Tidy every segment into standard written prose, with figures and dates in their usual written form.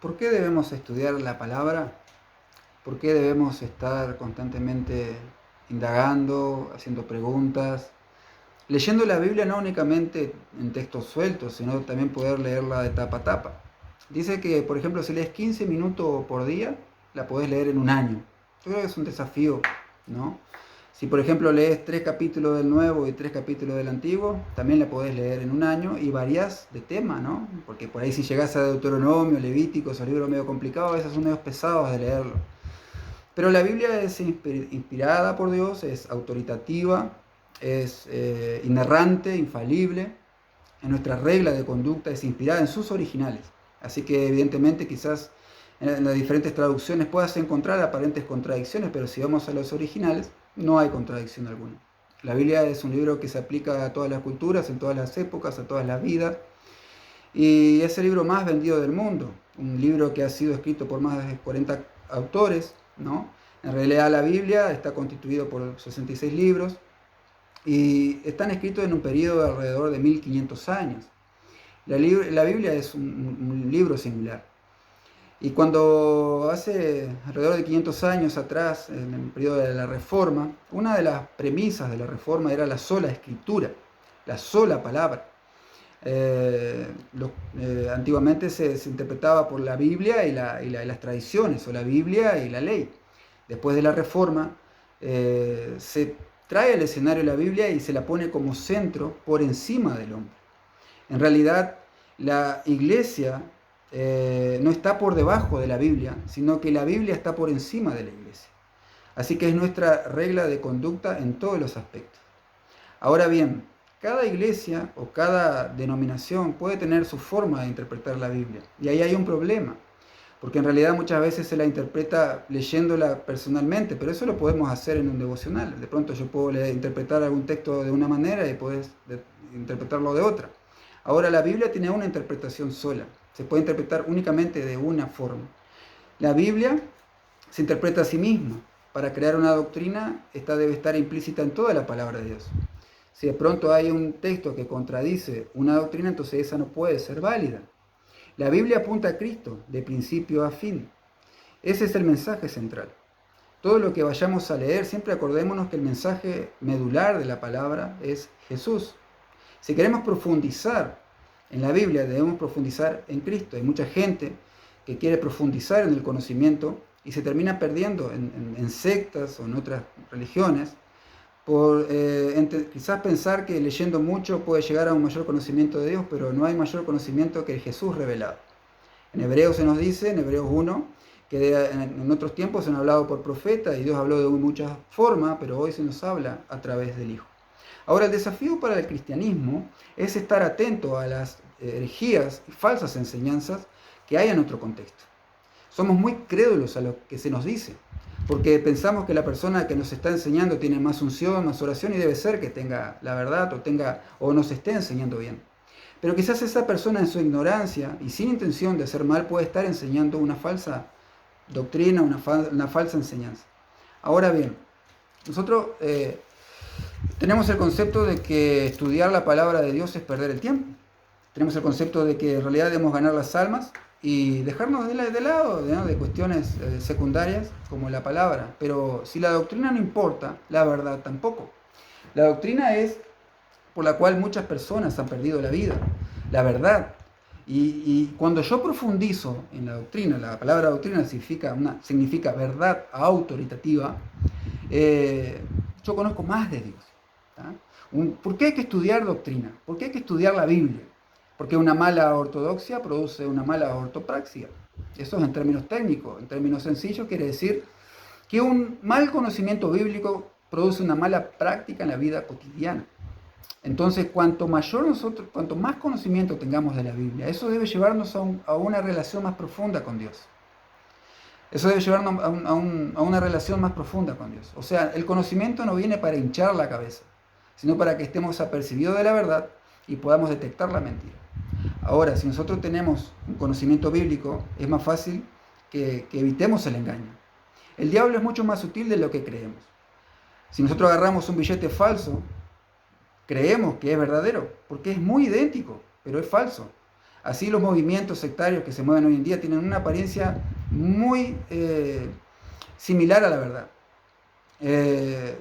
¿Por qué debemos estudiar la palabra? ¿Por qué debemos estar constantemente indagando, haciendo preguntas, leyendo la Biblia no únicamente en textos sueltos, sino también poder leerla de tapa a tapa? Dice que, por ejemplo, si lees 15 minutos por día, la podés leer en un año. Yo creo que es un desafío, ¿no? Si, por ejemplo, lees 3 capítulos del Nuevo y 3 capítulos del Antiguo, también la podés leer en un año y varias de tema, ¿no? Porque por ahí si llegás a Deuteronomio, Levítico, esos libros medio complicados, a veces son medio pesados de leerlo. Pero la Biblia es inspirada por Dios, es autoritativa, es inerrante, infalible. En nuestra regla de conducta es inspirada en sus originales. Así que evidentemente quizás en las diferentes traducciones puedas encontrar aparentes contradicciones, pero si vamos a los originales, no hay contradicción alguna. La Biblia es un libro que se aplica a todas las culturas, en todas las épocas, a todas las vidas, y es el libro más vendido del mundo, un libro que ha sido escrito por más de 40 autores, ¿no? En realidad la Biblia está constituido por 66 libros y están escritos en un periodo de alrededor de 1500 años. La Biblia es un libro singular. Y cuando hace alrededor de 500 años atrás, en el periodo de la Reforma, una de las premisas de la Reforma era la sola escritura, la sola palabra. Antiguamente se interpretaba por la Biblia y las tradiciones, o la Biblia y la ley. Después de la Reforma, se trae al escenario la Biblia y se la pone como centro por encima del hombre. En realidad, la iglesia no está por debajo de la Biblia, sino que la Biblia está por encima de la iglesia. Así que es nuestra regla de conducta en todos los aspectos. Ahora bien, cada iglesia o cada denominación puede tener su forma de interpretar la Biblia. Y ahí hay un problema, porque en realidad muchas veces se la interpreta leyéndola personalmente, pero eso lo podemos hacer en un devocional. De pronto yo puedo interpretar algún texto de una manera y puedes interpretarlo de otra. Ahora la Biblia tiene una interpretación sola, se puede interpretar únicamente de una forma. La Biblia se interpreta a sí misma. Para crear una doctrina, esta debe estar implícita en toda la palabra de Dios. Si de pronto hay un texto que contradice una doctrina, entonces esa no puede ser válida. La Biblia apunta a Cristo, de principio a fin. Ese es el mensaje central. Todo lo que vayamos a leer, siempre acordémonos que el mensaje medular de la palabra es Jesús. Si queremos profundizar en la Biblia, debemos profundizar en Cristo. Hay mucha gente que quiere profundizar en el conocimiento y se termina perdiendo en sectas o en otras religiones por quizás pensar que leyendo mucho puede llegar a un mayor conocimiento de Dios, pero no hay mayor conocimiento que el Jesús revelado. En Hebreos se nos dice, en Hebreos 1, que en otros tiempos se han hablado por profetas y Dios habló de muchas formas, pero hoy se nos habla a través del Hijo. Ahora, el desafío para el cristianismo es estar atento a las herejías y falsas enseñanzas que hay en nuestro contexto. Somos muy crédulos a lo que se nos dice, porque pensamos que la persona que nos está enseñando tiene más unción, más oración y debe ser que tenga la verdad o nos esté enseñando bien. Pero quizás esa persona en su ignorancia y sin intención de hacer mal puede estar enseñando una falsa doctrina, una falsa enseñanza. Ahora bien, nosotros tenemos el concepto de que estudiar la palabra de Dios es perder el tiempo. Tenemos el concepto de que en realidad debemos ganar las almas y dejarnos de lado, ¿no?, de cuestiones secundarias como la palabra. Pero si la doctrina no importa, la verdad tampoco. La doctrina es por la cual muchas personas han perdido la vida, la verdad. Y cuando yo profundizo en la doctrina, la palabra doctrina significa verdad autoritativa, yo conozco más de Dios. ¿Por qué hay que estudiar doctrina? ¿Por qué hay que estudiar la Biblia? Porque una mala ortodoxia produce una mala ortopraxia. Eso es en términos técnicos. En términos sencillos quiere decir que un mal conocimiento bíblico produce una mala práctica en la vida cotidiana. Entonces, cuanto más conocimiento tengamos de la Biblia, eso debe llevarnos a una relación más profunda con Dios. Eso debe llevarnos a una relación más profunda con Dios. O sea, el conocimiento no viene para hinchar la cabeza, sino para que estemos apercibidos de la verdad y podamos detectar la mentira. Ahora, si nosotros tenemos un conocimiento bíblico, es más fácil que evitemos el engaño. El diablo es mucho más sutil de lo que creemos. Si nosotros agarramos un billete falso, creemos que es verdadero, porque es muy idéntico, pero es falso. Así los movimientos sectarios que se mueven hoy en día tienen una apariencia muy similar a la verdad.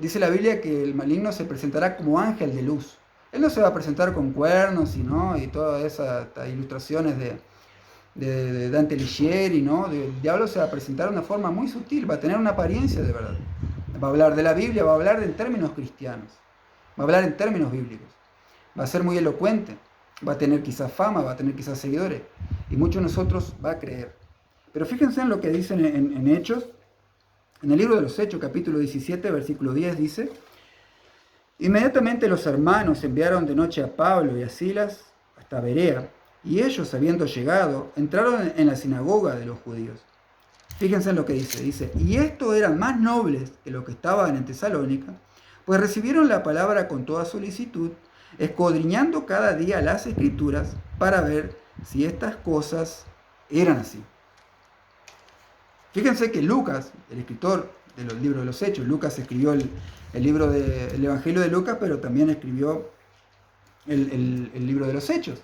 Dice la Biblia que el maligno se presentará como ángel de luz. Él no se va a presentar con cuernos y todas esas ilustraciones de Dante Alighieri, ¿no? El diablo se va a presentar de una forma muy sutil, va a tener una apariencia de verdad. Va a hablar de la Biblia, va a hablar en términos cristianos, va a hablar en términos bíblicos, va a ser muy elocuente, va a tener quizás fama, va a tener quizás seguidores, y muchos de nosotros va a creer. Pero fíjense en lo que dicen en Hechos, en el libro de los Hechos, capítulo 17, versículo 10, dice: inmediatamente los hermanos enviaron de noche a Pablo y a Silas hasta Berea, y ellos, habiendo llegado, entraron en la sinagoga de los judíos. Fíjense en lo que dice, y estos eran más nobles que los que estaban en Tesalónica, pues recibieron la palabra con toda solicitud, escudriñando cada día las Escrituras para ver si estas cosas eran así. Fíjense que Lucas, el escritor de los libros de los Hechos, Lucas escribió el Evangelio de Lucas, pero también escribió el libro de los Hechos.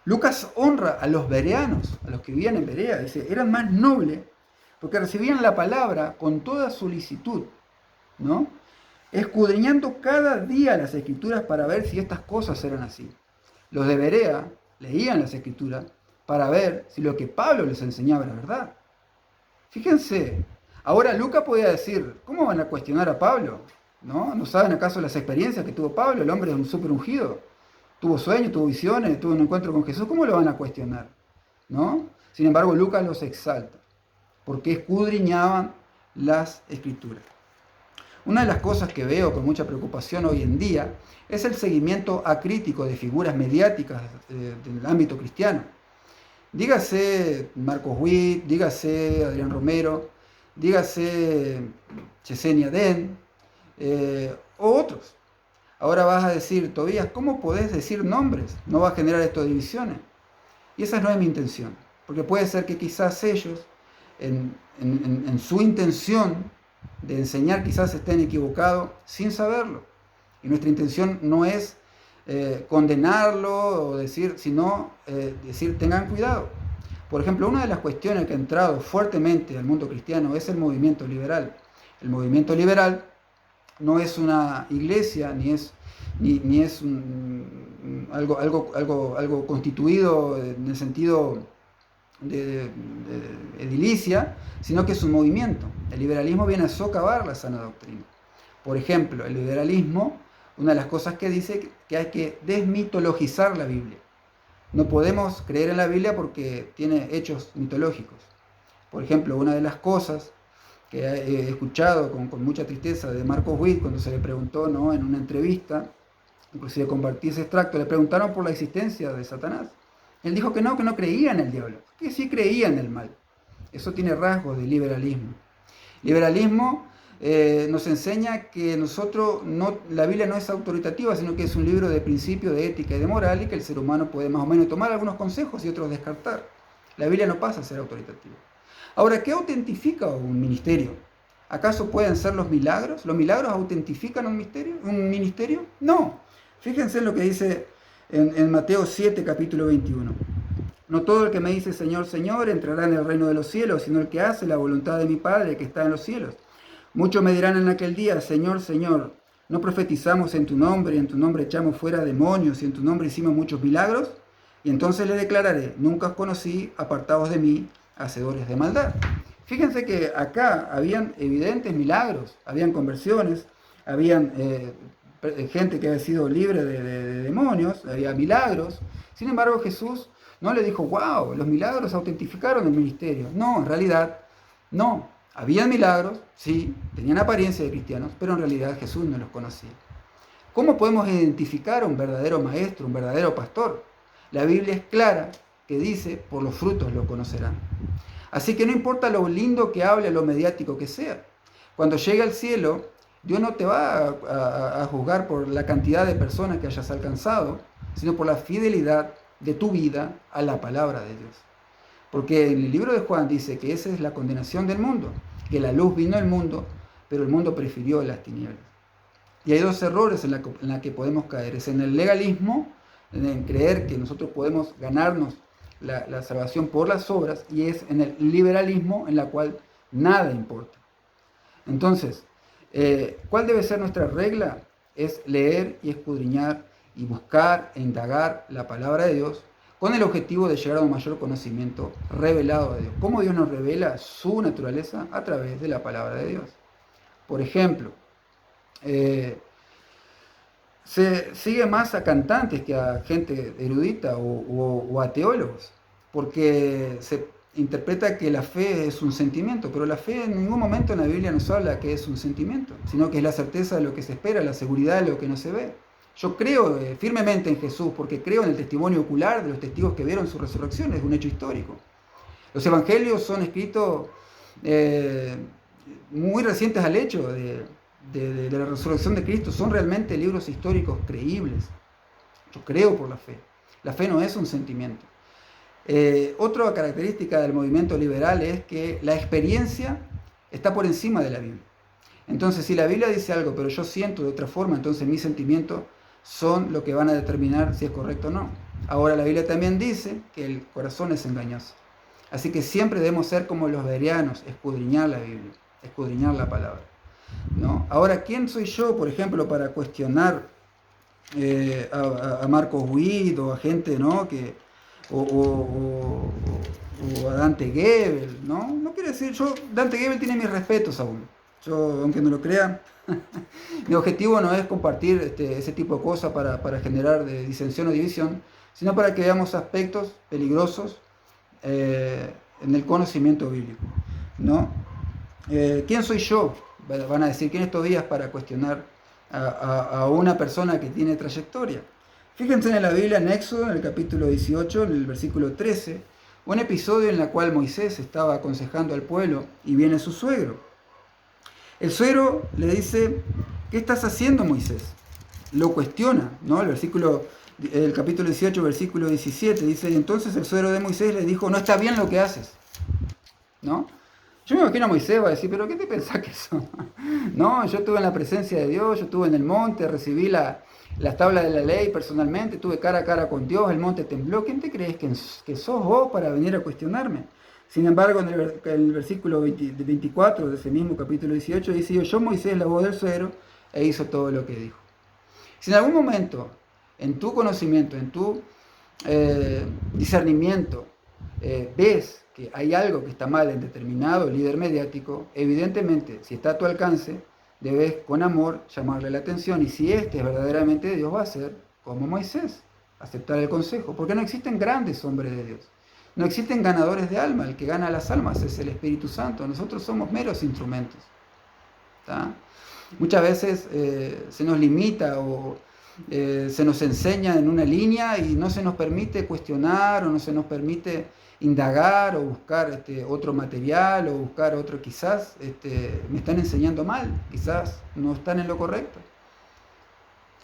Lucas honra a los bereanos, a los que vivían en Berea, dice, eran más nobles porque recibían la palabra con toda solicitud, ¿no? Escudriñando cada día las Escrituras para ver si estas cosas eran así. Los de Berea leían las Escrituras para ver si lo que Pablo les enseñaba era verdad. Fíjense, ahora Lucas podía decir, ¿cómo van a cuestionar a Pablo? ¿No saben acaso las experiencias que tuvo Pablo? El hombre es un súper ungido. Tuvo sueños, tuvo visiones, tuvo un encuentro con Jesús. ¿Cómo lo van a cuestionar? ¿No? Sin embargo, Lucas los exalta, porque escudriñaban las Escrituras. Una de las cosas que veo con mucha preocupación hoy en día es el seguimiento acrítico de figuras mediáticas del ámbito cristiano. Dígase Marcos Witt, dígase Adrián Romero, dígase Yesenia Den, o otros. Ahora vas a decir, Tobías, ¿cómo podés decir nombres? No va a generar esto de divisiones. Y esa no es mi intención, porque puede ser que quizás ellos, en su intención de enseñar, quizás estén equivocados sin saberlo. Y nuestra intención no es condenarlo o decir, sino decir, tengan cuidado. Por ejemplo, una de las cuestiones que ha entrado fuertemente al mundo cristiano es el movimiento liberal. El movimiento liberal no es una iglesia, ni es algo constituido en el sentido de edilicia, sino que es un movimiento. El liberalismo viene a socavar la sana doctrina. Por ejemplo, el liberalismo, una de las cosas que dice que hay que desmitologizar la Biblia. No podemos creer en la Biblia porque tiene hechos mitológicos. Por ejemplo, una de las cosas que he escuchado con mucha tristeza de Marcos Witt, cuando se le preguntó, ¿no?, en una entrevista, inclusive compartí ese extracto, le preguntaron por la existencia de Satanás. Él dijo que no creía en el diablo, que sí creía en el mal. Eso tiene rasgos de liberalismo. Liberalismo nos enseña que la Biblia no es autoritativa, sino que es un libro de principios, de ética y de moral, y que el ser humano puede más o menos tomar algunos consejos y otros descartar. La Biblia no pasa a ser autoritativa. Ahora, ¿qué autentifica un ministerio? ¿Acaso pueden ser los milagros? ¿Los milagros autentifican un ministerio? No. Fíjense en lo que dice en Mateo 7, capítulo 21. No todo el que me dice Señor, Señor entrará en el reino de los cielos, sino el que hace la voluntad de mi Padre que está en los cielos. Muchos me dirán en aquel día, Señor, Señor, ¿no profetizamos en tu nombre, y en tu nombre echamos fuera demonios, y en tu nombre hicimos muchos milagros? Y entonces le declararé, nunca os conocí, apartados de mí, hacedores de maldad. Fíjense que acá habían evidentes milagros, habían conversiones, habían gente que había sido libre de demonios, había milagros. Sin embargo, Jesús no le dijo, wow, los milagros autentificaron el ministerio. No, en realidad, no. Habían milagros, sí, tenían apariencia de cristianos, pero en realidad Jesús no los conocía. ¿Cómo podemos identificar a un verdadero maestro, un verdadero pastor? La Biblia es clara que dice, por los frutos lo conocerán. Así que no importa lo lindo que hable, lo mediático que sea. Cuando llegue al cielo, Dios no te va a juzgar por la cantidad de personas que hayas alcanzado, sino por la fidelidad de tu vida a la palabra de Dios. Porque en el libro de Juan dice que esa es la condenación del mundo, que la luz vino al mundo, pero el mundo prefirió las tinieblas. Y hay dos errores en la que podemos caer, es en el legalismo en creer que nosotros podemos ganarnos la salvación por las obras, y es en el liberalismo en la cual nada importa. Entonces, ¿cuál debe ser nuestra regla? Es leer y escudriñar y buscar e indagar la palabra de Dios con el objetivo de llegar a un mayor conocimiento revelado de Dios. ¿Cómo Dios nos revela su naturaleza? A través de la palabra de Dios. Por ejemplo, se sigue más a cantantes que a gente erudita o a teólogos, porque se interpreta que la fe es un sentimiento, pero la fe en ningún momento en la Biblia nos habla que es un sentimiento, sino que es la certeza de lo que se espera, la seguridad de lo que no se ve. Yo creo firmemente en Jesús porque creo en el testimonio ocular de los testigos que vieron su resurrección, es un hecho histórico. Los evangelios son escritos muy recientes al hecho de la resurrección de Cristo, son realmente libros históricos creíbles. Yo creo por la fe. La fe no es un sentimiento. Otra característica del movimiento liberal es que la experiencia está por encima de la Biblia. Entonces, si la Biblia dice algo, pero yo siento de otra forma, entonces mis sentimientos son lo que van a determinar si es correcto o no. Ahora, la Biblia también dice que el corazón es engañoso. Así que siempre debemos ser como los bereanos, escudriñar la Biblia, escudriñar la palabra, ¿no? Ahora, ¿quién soy yo, por ejemplo, para cuestionar a Marcos Witt o a gente, ¿no? o a Dante Gebel, ¿no? No quiere decir, Dante Gebel tiene mis respetos aún. Yo, aunque no lo crea, mi objetivo no es compartir ese tipo de cosas para generar disensión o división, sino para que veamos aspectos peligrosos en el conocimiento bíblico, ¿no? ¿Quién soy yo? Van a decir, ¿quién estos días para cuestionar a una persona que tiene trayectoria? Fíjense en la Biblia, en Éxodo, en el capítulo 18, en el versículo 13, un episodio en el cual Moisés estaba aconsejando al pueblo y viene su suegro. El suegro le dice, ¿qué estás haciendo, Moisés? Lo cuestiona, ¿no? El capítulo 18, versículo 17, dice, y entonces el suegro de Moisés le dijo, no está bien lo que haces, ¿no? Yo me imagino a Moisés va a decir, ¿pero qué te pensás que son? No, yo estuve en la presencia de Dios, yo estuve en el monte, recibí las tablas de la ley personalmente, estuve cara a cara con Dios, el monte tembló. ¿Quién te crees que sos vos para venir a cuestionarme? Sin embargo, en el versículo 24 de ese mismo capítulo 18 dice, yo Moisés, la voz del suegro, e hizo todo lo que dijo. Si en algún momento, en tu conocimiento, en tu discernimiento, ves que hay algo que está mal en determinado líder mediático, evidentemente, si está a tu alcance, debes con amor llamarle la atención, y si este es verdaderamente de Dios, va a ser como Moisés, aceptar el consejo, porque no existen grandes hombres de Dios, no existen ganadores de alma, el que gana las almas es el Espíritu Santo, nosotros somos meros instrumentos, ¿tá? Muchas veces se nos limita o se nos enseña en una línea y no se nos permite cuestionar o no se nos permite indagar o buscar otro material o buscar otro, quizás me están enseñando mal, quizás no están en lo correcto.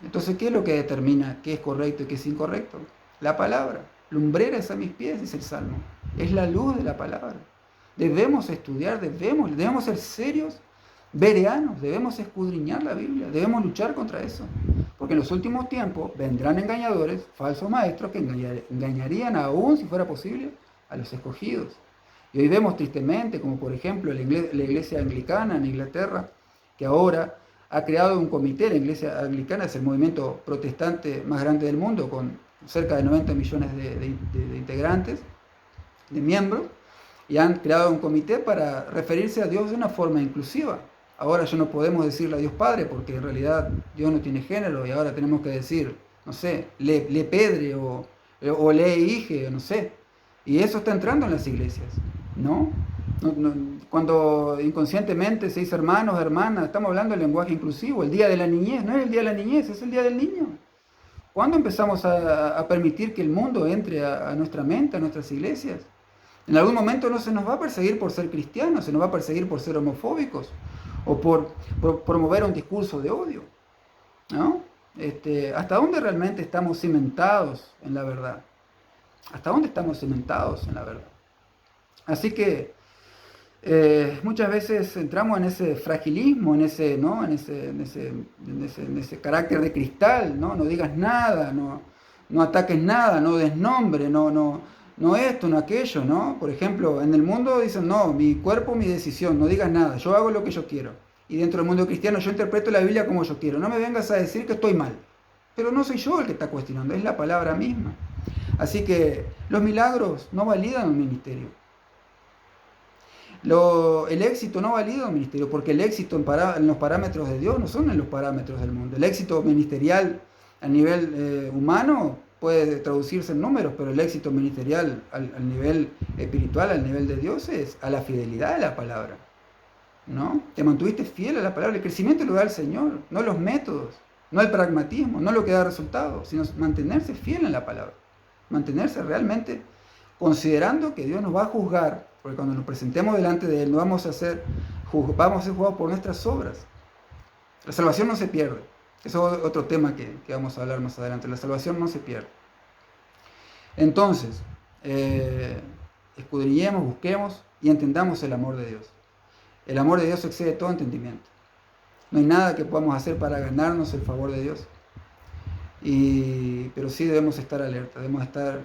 Entonces, ¿qué es lo que determina qué es correcto y qué es incorrecto? La palabra. Lumbrera es a mis pies, dice el Salmo. Es la luz de la palabra. Debemos estudiar, debemos ser serios, bereanos, debemos escudriñar la Biblia, debemos luchar contra eso. Porque en los últimos tiempos vendrán engañadores, falsos maestros, que engañarían aún, si fuera posible, a los escogidos. Y hoy vemos tristemente, como por ejemplo la iglesia anglicana en Inglaterra, que ahora ha creado un comité. La iglesia anglicana es el movimiento protestante más grande del mundo, con cerca de 90 millones de integrantes, de miembros, y han creado un comité para referirse a Dios de una forma inclusiva. Ahora ya no podemos decirle a Dios Padre, porque en realidad Dios no tiene género, y ahora tenemos que decir, no sé, le Pedre o le Hije, no sé. Y eso está entrando en las iglesias, ¿no? Cuando inconscientemente se dice hermanos, hermanas, estamos hablando del lenguaje inclusivo. El día de la niñez, no es el día de la niñez, es el día del niño. ¿Cuándo empezamos a permitir que el mundo entre a nuestra mente, a nuestras iglesias? En algún momento no se nos va a perseguir por ser cristianos, se nos va a perseguir por ser homofóbicos o por promover un discurso de odio, ¿no? ¿Hasta dónde realmente estamos cimentados en la verdad? ¿Hasta dónde estamos cimentados en la verdad? Así que muchas veces entramos en ese fragilismo, en ese carácter de cristal, ¿no? No digas nada, no no ataques nada, no des nombre, no esto, no aquello, ¿no? Por ejemplo, en el mundo dicen, no, mi cuerpo, mi decisión, no digas nada, yo hago lo que yo quiero. Y dentro del mundo cristiano yo interpreto la Biblia como yo quiero. No me vengas a decir que estoy mal. Pero no soy yo el que está cuestionando, es la palabra misma. Así que los milagros no validan un ministerio. El éxito no valida un ministerio, porque el éxito en los parámetros de Dios no son en los parámetros del mundo. El éxito ministerial a nivel humano puede traducirse en números, pero el éxito ministerial al nivel espiritual, al nivel de Dios, es a la fidelidad de la palabra, ¿no? Te mantuviste fiel a la palabra. El crecimiento lo da el Señor, no los métodos, no el pragmatismo, no lo que da resultados, sino mantenerse fiel en la palabra. Mantenerse realmente considerando que Dios nos va a juzgar, porque cuando nos presentemos delante de Él no vamos a ser juzgados por nuestras obras. La salvación no se pierde. Eso es otro tema que vamos a hablar más adelante. La salvación no se pierde. Entonces, escudriñemos, busquemos y entendamos el amor de Dios. El amor de Dios excede todo entendimiento. No hay nada que podamos hacer para ganarnos el favor de Dios. Pero sí debemos estar alerta, debemos estar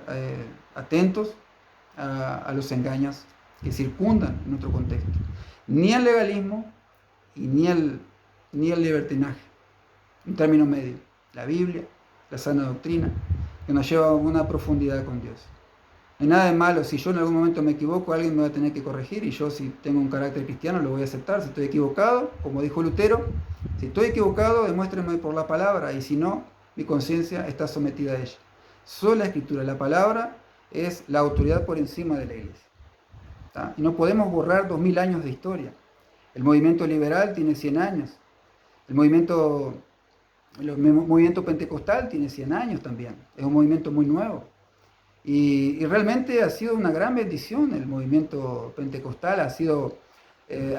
atentos a los engaños que circundan en nuestro contexto. Ni el legalismo y ni el libertinaje. Un término medio. La Biblia, la sana doctrina, que nos lleva a una profundidad con Dios. No hay nada de malo. Si yo en algún momento me equivoco, alguien me va a tener que corregir, y yo, si tengo un carácter cristiano, lo voy a aceptar. Si estoy equivocado, como dijo Lutero, si estoy equivocado, demuéstrenme por la palabra, y si no, mi conciencia está sometida a ella. Sola Escritura, la palabra es la autoridad por encima de la iglesia. ¿Tá? Y no podemos borrar 2000 años de historia. El movimiento liberal tiene 100 años. El movimiento pentecostal tiene 100 años también. Es un movimiento muy nuevo. Y realmente ha sido una gran bendición el movimiento pentecostal. Ha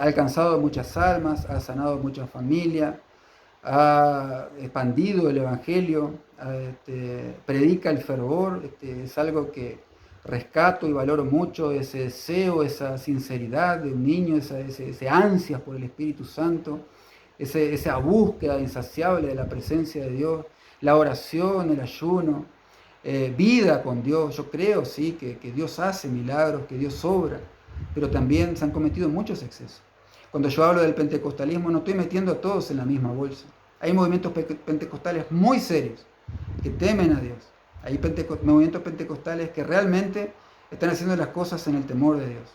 alcanzado muchas almas, ha sanado muchas familias, ha expandido el evangelio, predica el fervor. Es algo que rescato y valoro mucho, ese deseo, esa sinceridad de un niño, ese ansias por el Espíritu Santo, esa búsqueda insaciable de la presencia de Dios, la oración, el ayuno, vida con Dios. Yo creo, sí, que Dios hace milagros, que Dios obra, pero también se han cometido muchos excesos. Cuando yo hablo del pentecostalismo, no estoy metiendo a todos en la misma bolsa. Hay movimientos pentecostales muy serios que temen a Dios. Hay movimientos pentecostales que realmente están haciendo las cosas en el temor de Dios.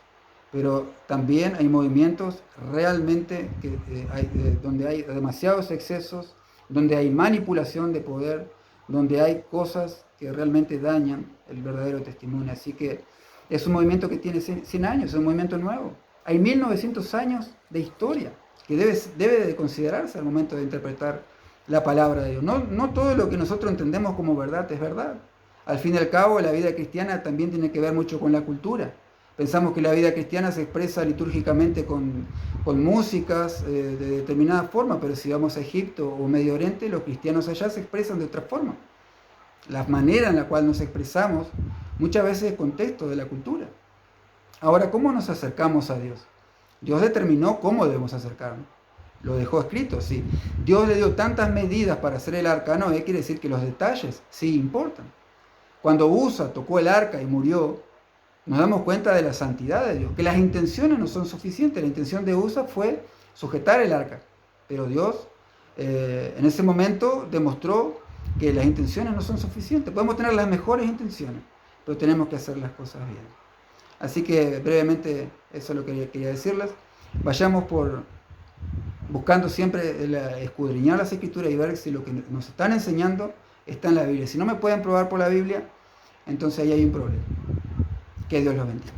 Pero también hay movimientos realmente donde hay demasiados excesos, donde hay manipulación de poder, donde hay cosas que realmente dañan el verdadero testimonio. Así que es un movimiento que tiene 100 años, es un movimiento nuevo. Hay 1900 años de historia que debe de considerarse al momento de interpretar la palabra de Dios. No todo lo que nosotros entendemos como verdad es verdad. Al fin y al cabo, la vida cristiana también tiene que ver mucho con la cultura. Pensamos que la vida cristiana se expresa litúrgicamente con músicas de determinada forma, pero si vamos a Egipto o Medio Oriente, los cristianos allá se expresan de otra forma. La manera en la cual nos expresamos muchas veces es contexto de la cultura. Ahora, ¿cómo nos acercamos a Dios? Dios determinó cómo debemos acercarnos. Lo dejó escrito, sí. Dios le dio tantas medidas para hacer el arca. No, quiere decir que los detalles sí importan. Cuando Usa tocó el arca y murió, nos damos cuenta de la santidad de Dios, que las intenciones no son suficientes. La intención de Usa fue sujetar el arca, pero Dios en ese momento demostró que las intenciones no son suficientes. Podemos tener las mejores intenciones, pero tenemos que hacer las cosas bien. Así que brevemente eso es lo que quería decirles. Vayamos buscando siempre escudriñar las Escrituras y ver si lo que nos están enseñando está en la Biblia. Si no me pueden probar por la Biblia, entonces ahí hay un problema. Que Dios los bendiga.